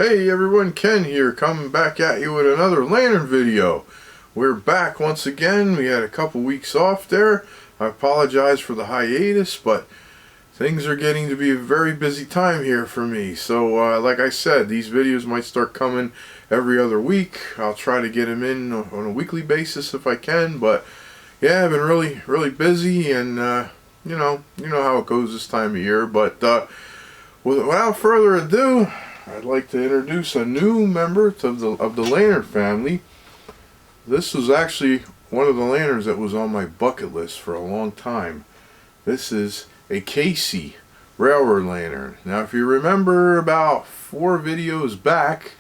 Hey everyone, Ken here, coming back at you with another lantern video. We're back once again. We had a couple weeks off there. I apologize for the hiatus, but things are getting to be a very busy time here for me. So like I said, these videos might start coming every other week. I'll try to get them in on a weekly basis if I can, but yeah, I've been really busy, and you know how it goes this time of year. But without further ado, I'd like to introduce a new member of the lantern family. This was actually one of the lanterns that was on my bucket list for a long time. This is a Casey railroad lantern. Now, if you remember about 4 videos back,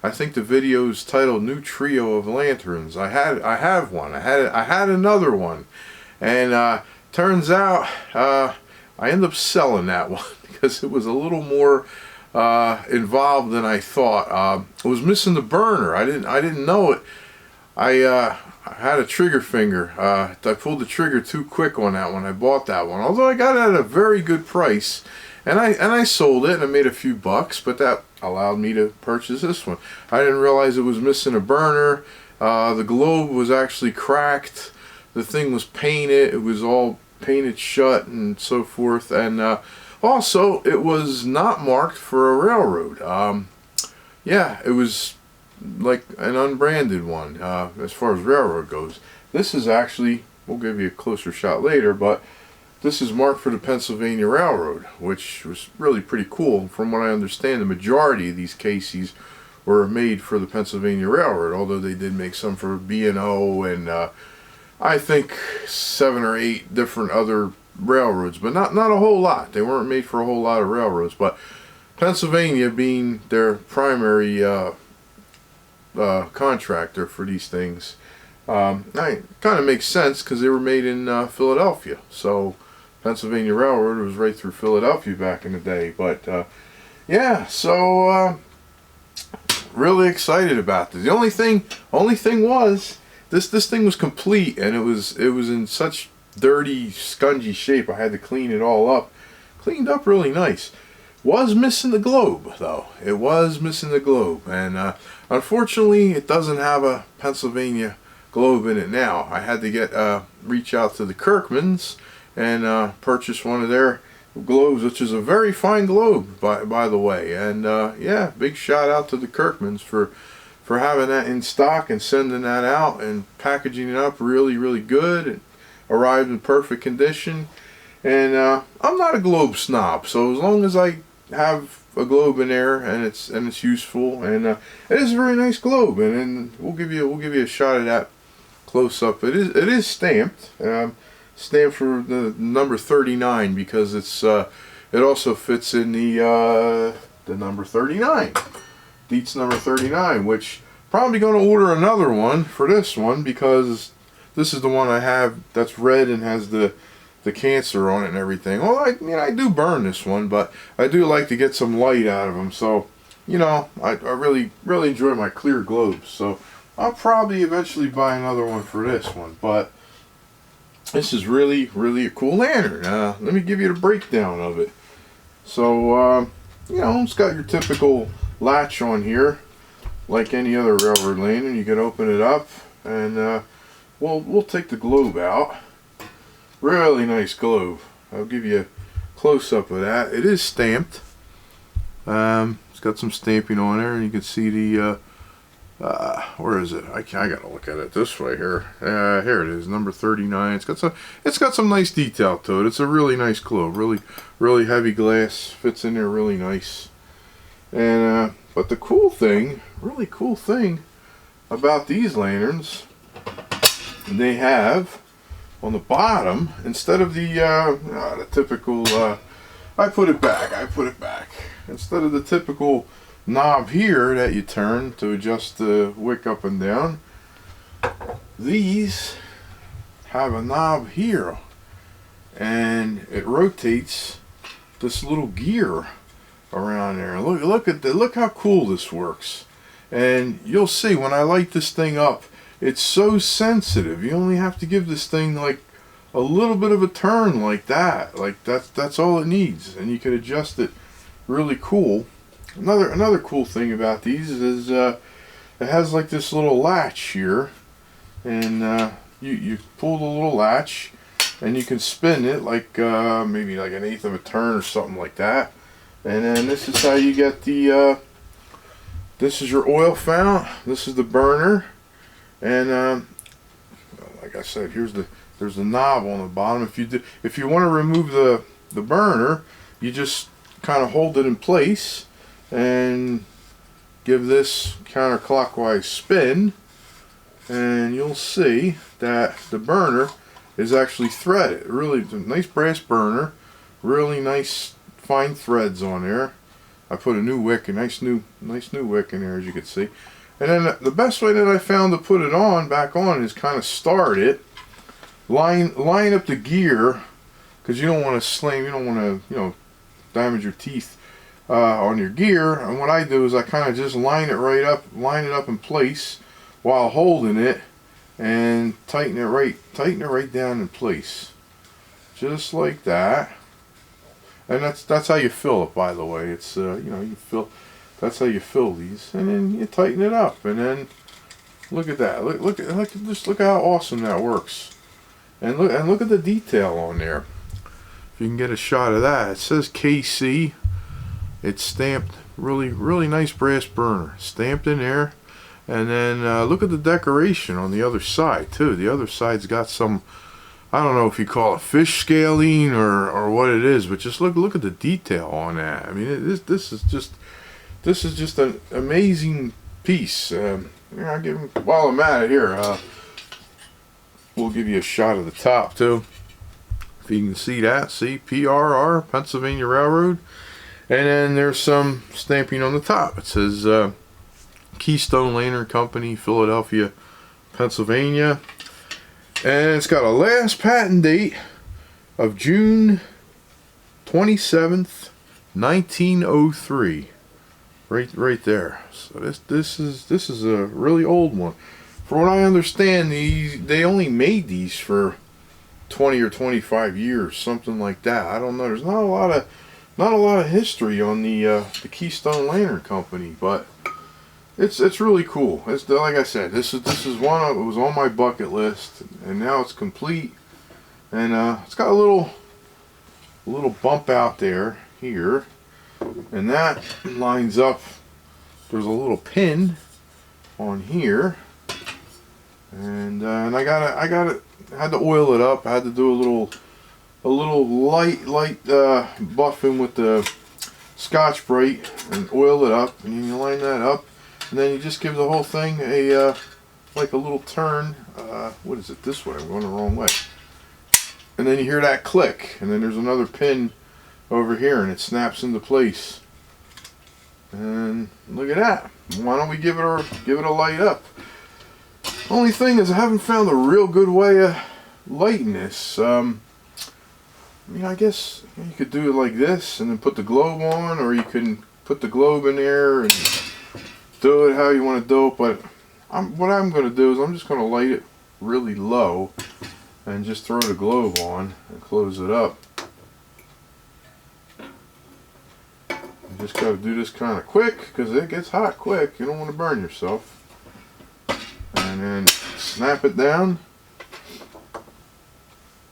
I think the video is titled "New Trio of Lanterns." I have one. I had another one, and turns out I ended up selling that one because it was a little more involved than I thought. It was missing the burner. I didn't know it. I had a trigger finger. I pulled the trigger too quick on that one. I bought that one, although I got it at a very good price, and I sold it and I made a few bucks. But that allowed me to purchase this one. I didn't realize it was missing a burner. The globe was actually cracked. The thing was painted. It was all painted shut and so forth, and also, it was not marked for a railroad. Yeah, it was like an unbranded one as far as railroad goes. This is actually, we'll give you a closer shot later, but this is marked for the Pennsylvania Railroad, which was really pretty cool. From what I understand, the majority of these Caseys were made for the Pennsylvania Railroad, although they did make some for B&O and I think 7 or 8 different other railroads, but not a whole lot. They weren't made for a whole lot of railroads, but Pennsylvania being their primary contractor for these things, it kind of makes sense because they were made in Philadelphia. So Pennsylvania Railroad was right through Philadelphia back in the day. But yeah, so really excited about this. The only thing was this thing was complete, and it was in such dirty, scungy shape. I had to clean it all up. Cleaned up really nice. Was missing the globe, though. It was missing the globe, and unfortunately it doesn't have a Pennsylvania globe in it now. I had to reach out to the Kirkmans and purchase one of their globes, which is a very fine globe, by the way. And yeah, big shout out to the Kirkmans for having that in stock and sending that out and packaging it up really good. And arrived in perfect condition. And I'm not a globe snob, so as long as I have a globe in there and it's useful, and it is a very nice globe, and we'll give you a shot of that close up. It is stamped, stamped for the number 39, because it also fits in the number 39, Dietz number 39, which probably going to order another one for this one, because this is the one I have that's red and has the cancer on it and everything. Well, I do burn this one, but I do like to get some light out of them. So, I really enjoy my clear globes. So I'll probably eventually buy another one for this one. But this is really a cool lantern. Let me give you the breakdown of it. So, it's got your typical latch on here, like any other railroad lantern. You can open it up, and we'll take the globe out. Really nice globe. I'll give you a close-up of that. It is stamped. It's got some stamping on there, and you can see the where is it? I gotta look at it this way here. Here it is, number 39. It's got some nice detail to it. It's a really nice globe. Really heavy glass. Fits in there really nice. And but the really cool thing about these lanterns, they have on the bottom, instead of the typical I put it back instead of the typical knob here that you turn to adjust the wick up and down, these have a knob here, and it rotates this little gear around there. Look how cool this works. And you'll see when I light this thing up, it's so sensitive. You only have to give this thing like a little bit of a turn like that. Like that's all it needs, and you can adjust it really cool. another cool thing about these is it has like this little latch here, and you pull the little latch, and you can spin it like maybe like an eighth of a turn or something like that. And then this is how you get the this is your oil fount, this is the burner, and like I said, there's the knob on the bottom. If you want to remove the burner, you just kind of hold it in place and give this counterclockwise spin, and you'll see that the burner is actually threaded. Really nice brass burner, really nice fine threads on there. I put a new wick, a nice new wick in there, as you can see. And then the best way that I found to put it back on is kind of start it, line up the gear, because you don't want to slam, you don't want to damage your teeth on your gear. And what I do is I kind of just line it up in place while holding it, and tighten it right down in place, just like that. And that's how you fill it, by the way. It's that's how you fill these, and then you tighten it up, and then look at that. Look at how awesome that works, and look at the detail on there. If you can get a shot of that, it says KC. It's stamped, really nice brass burner, stamped in there. And then look at the decoration on the other side too. The other side's got some, I don't know if you call it fish scaling or what it is, but just look at the detail on that. I mean, this is just an amazing piece. I'll give him, while I'm at it here, we'll give you a shot of the top too. If you can see that, see PRR, Pennsylvania Railroad, and then there's some stamping on the top. It says Keystone Lantern Company, Philadelphia, Pennsylvania, and it's got a last patent date of June 27th, 1903. Right there. So this is a really old one. For what I understand, they only made these for 20 or 25 years, something like that. I don't know. There's not a lot of history on the Keystone Lantern Company, but it's really cool. It's like I said, this is one of, it was on my bucket list, and now it's complete. And it's got a little bump out there here, and that lines up. There's a little pin on here, and I had to oil it up. I had to do a little light buffing with the Scotch-Brite and oil it up, and you line that up, and then you just give the whole thing a like a little turn. What is it? This way. I'm going the wrong way. And then you hear that click, and then there's another pin over here, and it snaps into place. And look at that. Why don't we give it a light up? Only thing is, I haven't found a real good way of lighting this. I mean, I guess you could do it like this and then put the globe on, or you can put the globe in there and do it how you want to do it. But what I'm going to do is I'm just going to light it really low and just throw the globe on and close it up. You just got to do this kind of quick, because it gets hot quick. You don't want to burn yourself. And then snap it down.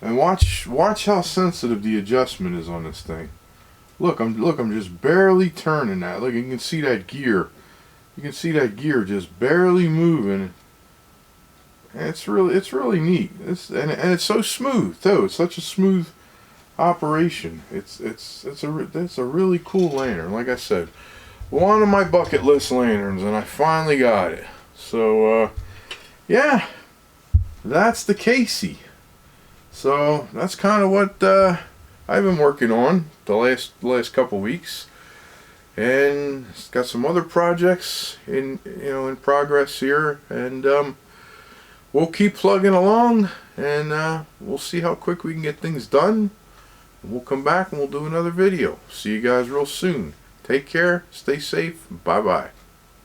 And watch how sensitive the adjustment is on this thing. Look, I'm just barely turning that. Look, you can see that gear. You can see that gear just barely moving. And it's really neat. And it's so smooth too. It's such a smooth operation. It's a really cool lantern. Like I said, one of my bucket list lanterns, and I finally got it. So yeah, that's the Casey. So that's kind of what I've been working on the last couple weeks, and it's got some other projects in progress here, and we'll keep plugging along, and we'll see how quick we can get things done. We'll come back and we'll do another video. See you guys real soon. Take care, stay safe, bye bye.